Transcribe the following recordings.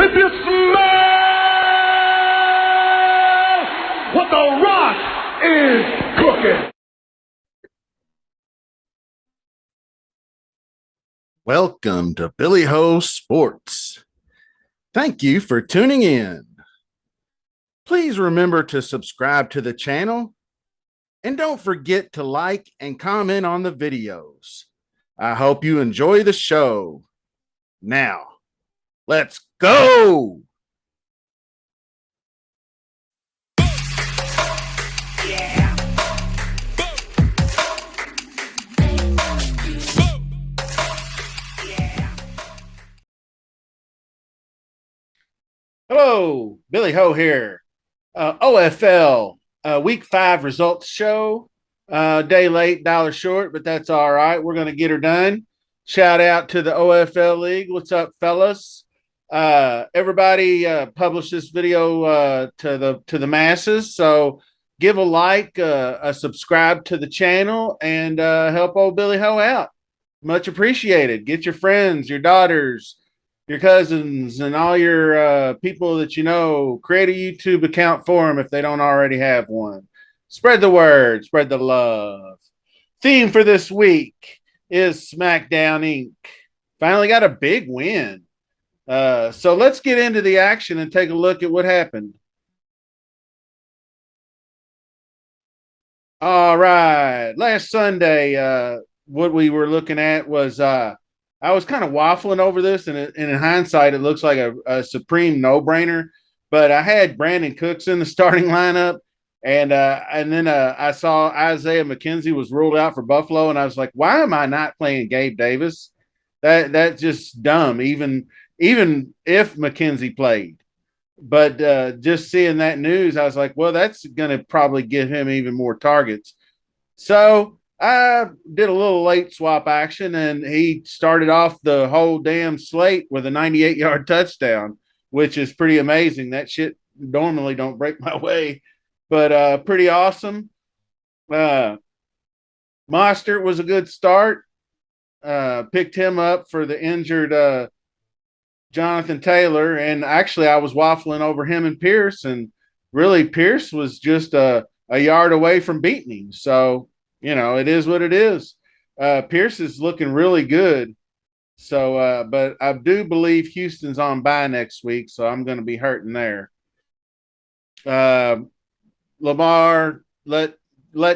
If you smell what the Rock is cooking. Welcome to Billy Ho Sports. Thank you for tuning in. Please remember to subscribe to the channel and don't forget to like and comment on the videos. I hope you enjoy the show. Now, let's go. Hello, Billy Ho here. OFL Week 5 results show. Day late, dollar short, but that's all right. We're going to get her done. Shout out to the OFL League. What's up, fellas? Everybody publish this video to the masses. So give a like, a subscribe to the channel, and help old Billy Ho out. Much appreciated. Get your friends, your daughters, your cousins, and all your people that you know. Create a YouTube account for them if they don't already have one. Spread the word, spread the love. Theme for this week is SmackDown Inc. Finally got a big win. So let's get into the action and take a look at what happened. All right. Last Sunday, what we were looking at was I was kind of waffling over this, and in hindsight, it looks like a supreme no-brainer. But I had Brandon Cooks in the starting lineup, and then I saw Isaiah McKenzie was ruled out for Buffalo, and I was like, why am I not playing Gabe Davis? That's just dumb. Even if McKenzie played. But just seeing that news, I was like, well, that's going to probably give him even more targets. So I did a little late swap action, and he started off the whole damn slate with a 98-yard touchdown, which is pretty amazing. That shit normally don't break my way, but pretty awesome. Mostert was a good start. Picked him up for the injured Jonathan Taylor, and actually I was waffling over him and Pierce, and really Pierce was just a yard away from beating him. So, it is what it is. Pierce is looking really good. So, but I do believe Houston's on bye next week, so I'm going to be hurting there. Lamar let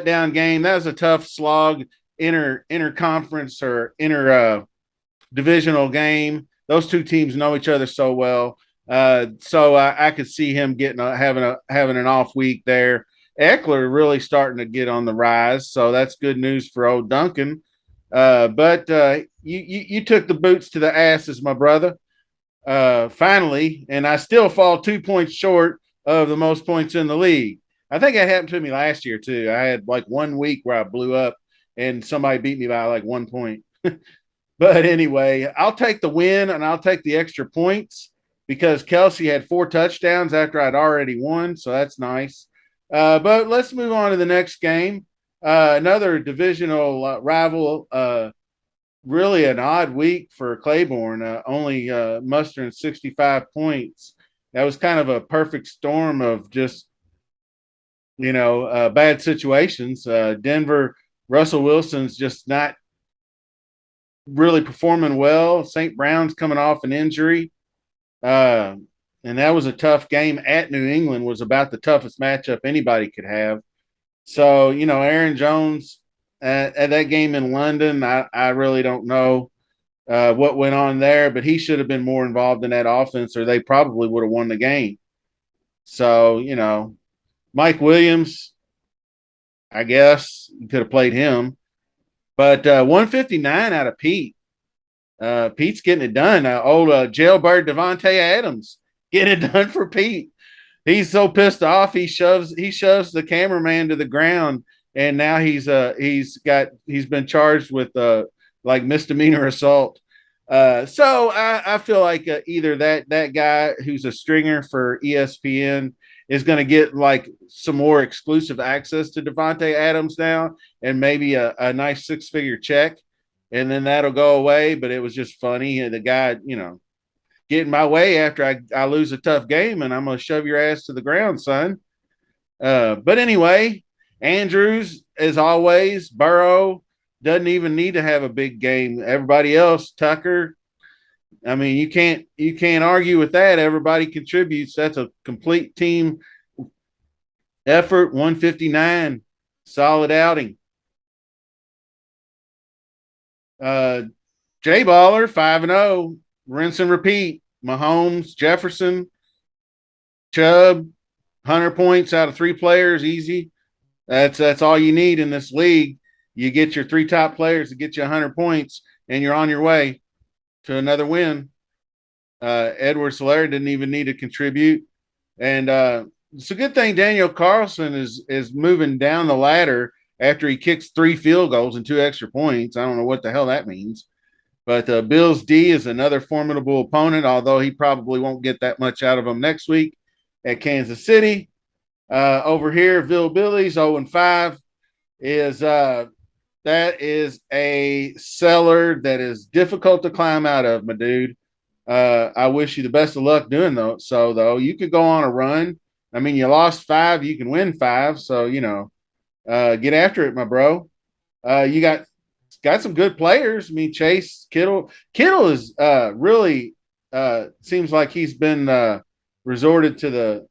down game. That was a tough slog, inter conference or inter divisional game. Those two teams know each other so well. So I could see him having an off week there. Eckler really starting to get on the rise, so that's good news for old Duncan. But you took the boots to the asses, my brother. Finally, and I still fall 2 points short of the most points in the league. I think that happened to me last year too. I had like 1 week where I blew up, and somebody beat me by like 1 point. But anyway, I'll take the win and I'll take the extra points because Kelsey had 4 touchdowns after I'd already won. So that's nice. But let's move on to the next game. Another divisional rival. Really an odd week for Claiborne, only mustering 65 points. That was kind of a perfect storm of just, bad situations. Denver, Russell Wilson's just not really performing well. St. Brown's coming off an injury. And that was a tough game at New England, was about the toughest matchup anybody could have. So, Aaron Jones at that game in London, I really don't know what went on there, but he should have been more involved in that offense or they probably would have won the game. So, Mike Williams, I guess you could have played him. But 159 out of Pete. Pete's getting it done. Old jailbird Devontae Adams getting it done for Pete. He's so pissed off he shoves the cameraman to the ground, and now he's been charged with like misdemeanor assault. So I feel like either that guy who's a stringer for ESPN is going to get like some more exclusive access to Devontae Adams now, and maybe a nice 6-figure check, and then that'll go away. But it was just funny. The guy, get in my way after I lose a tough game, and I'm going to shove your ass to the ground, son. But anyway, Andrews, as always, Burrow doesn't even need to have a big game. Everybody else, Tucker, I mean, you can't argue with that. Everybody contributes. That's a complete team effort. 159, solid outing. Jay Baller 5-0, rinse and repeat. Mahomes, Jefferson, Chubb, 100 points out of 3 players, easy. That's all you need in this league. You get your 3 top players to get you 100 points, and you're on your way to another win. Edwards-Helaire didn't even need to contribute, and it's a good thing Daniel Carlson is moving down the ladder after he kicks 3 field goals and 2 extra points. I don't know what the hell that means, but Bills D is another formidable opponent, although he probably won't get that much out of them next week at Kansas City. Over here, Bill Billy's 0-5 is that is a cellar that is difficult to climb out of, my dude. I wish you the best of luck doing so, though. You could go on a run. I mean, you lost 5, you can win 5. So, get after it, my bro. You got some good players. I mean, Chase, Kittle. Kittle is really seems like he's been resorted to the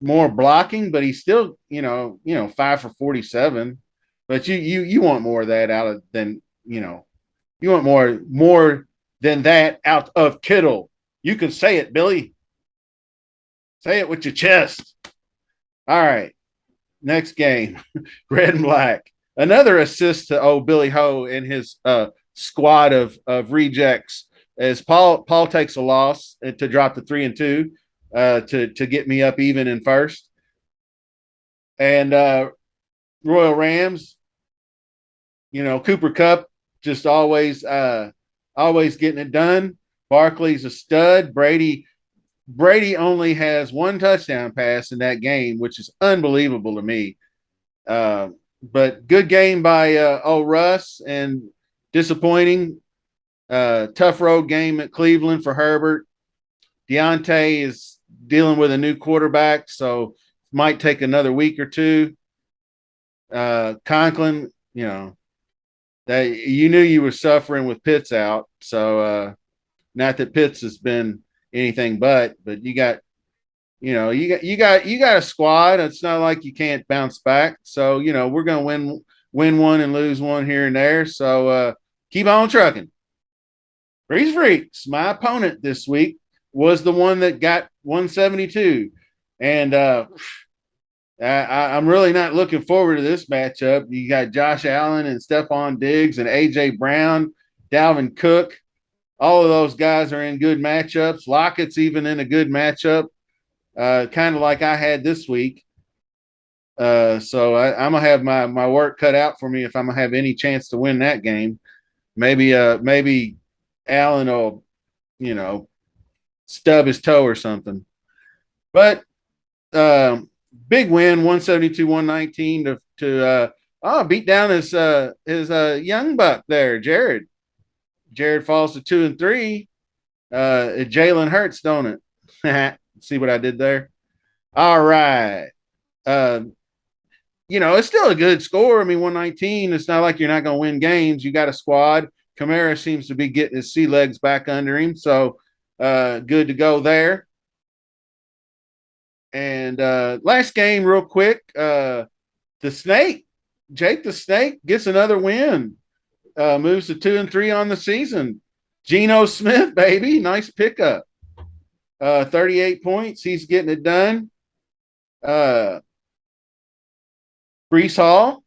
more blocking, but he's still, 5 for 47. But you want more of that out of than, you want more than that out of Kittle. You can say it, Billy. Say it with your chest. All right. Next game. Red and black. Another assist to Billy Ho and his squad of rejects as Paul takes a loss to drop to 3-2 to get me up even in first. And Royal Rams, Cooper Kupp just always getting it done. Barkley's a stud. Brady only has 1 touchdown pass in that game, which is unbelievable to me. But good game by Russ, and disappointing. Tough road game at Cleveland for Herbert. Deontay is dealing with a new quarterback, so might take another week or two. Conklin, that you knew you were suffering with Pitts out, so not that Pitts has been anything but you got a squad. It's not like you can't bounce back. So, we're going to win one and lose one here and there. So keep on trucking. Breeze Freaks, my opponent this week, was the one that got 172. And I'm really not looking forward to this matchup. You got Josh Allen and Stephon Diggs and A.J. Brown, Dalvin Cook. All of those guys are in good matchups. Lockett's even in a good matchup, kind of like I had this week. So I'm going to have my work cut out for me if I'm going to have any chance to win that game. Maybe Allen will, stub his toe or something. But big win, 172-119 to beat down his young buck there, Jared. Jared falls to 2-3. Jalen Hurts, don't it? See what I did there? All right. It's still a good score. I mean, 119. It's not like you're not going to win games. You got a squad. Kamara seems to be getting his sea legs back under him. So good to go there. And last game, real quick. The Snake, Jake the Snake, gets another win. Moves to 2-3 on the season. Geno Smith, baby, nice pickup. 38 points. He's getting it done. Brees Hall.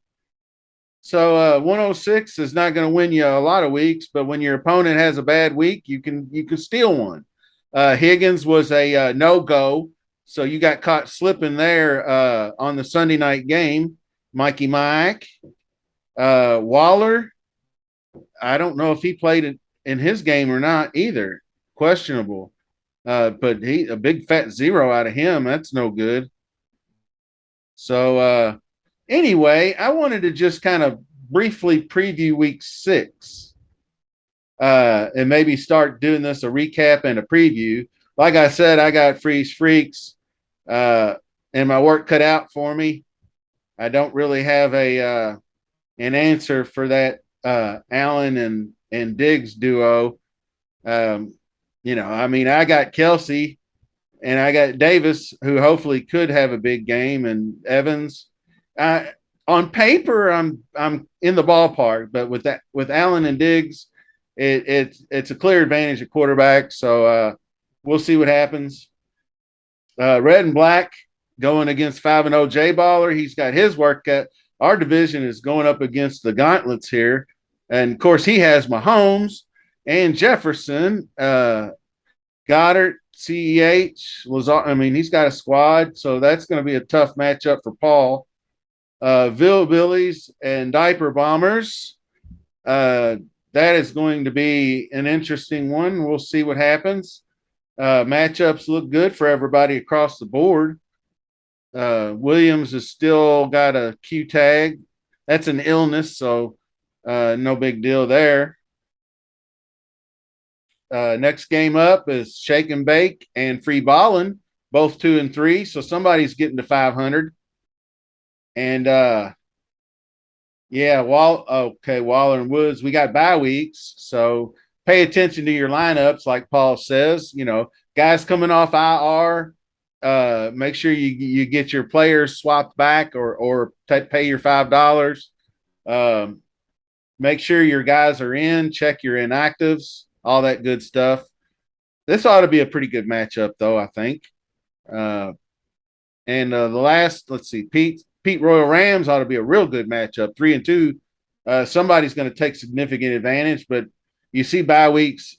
So 106 is not going to win you a lot of weeks, but when your opponent has a bad week, you can steal one. Higgins was a no-go, so you got caught slipping there on the Sunday night game. Mikey Mike. Waller, I don't know if he played in his game or not either. Questionable. But a big fat 0 out of him. That's no good. So anyway, I wanted to just kind of briefly preview week 6. and maybe start doing this a recap and a preview. Like I said, I got Freeze Freaks and my work cut out for me. I don't really have an answer for that Allen and Diggs duo. Um, I mean, I got Kelsey and I got Davis, who hopefully could have a big game, and Evans. On paper, I'm in the ballpark, but with Allen and Diggs, it's a clear advantage at quarterback. So we'll see what happens. Red and black going against 5-0 J Baller. He's got his work cut. Our division is going up against the Gauntlets here, and of course he has Mahomes and Jefferson. Goddard, CEH was. I mean, he's got a squad, so that's going to be a tough matchup for Paul. Billies and Diaper Bombers. That is going to be an interesting one. We'll see what happens. Matchups look good for everybody across the board. Williams has still got a Q tag. That's an illness, so no big deal there. Next game up is Shake and Bake and Free Ballin', both 2 and 3. So somebody's getting to 500. And Waller and Woods. We got bye weeks, so pay attention to your lineups, like Paul says. Guys coming off IR, make sure you get your players swapped back or pay your $5. Make sure your guys are in. Check your inactives, all that good stuff. This ought to be a pretty good matchup, though, I think. And the last, let's see, Pete Royal Rams ought to be a real good matchup. 3 and 2. Somebody's going to take significant advantage, but you see bye weeks.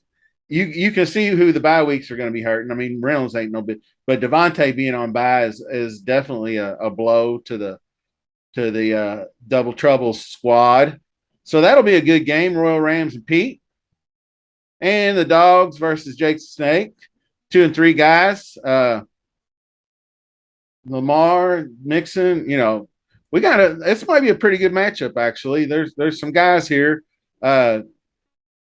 You can see who the bye weeks are going to be hurting. I mean, Reynolds ain't no bit, but Devontae being on bye is definitely a blow to the Double Trouble squad. So that'll be a good game. Royal Rams and Pete, and the Dogs versus Jake Snake. 2 and 3 guys. Lamar, Nixon, we got this might be a pretty good matchup, actually. There's some guys here.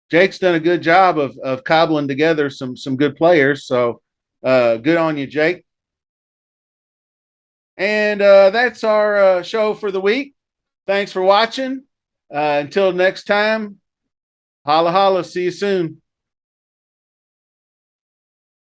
Jake's done a good job of cobbling together some good players. So good on you, Jake. And that's our show for the week. Thanks for watching. Until next time, holla holla. See you soon.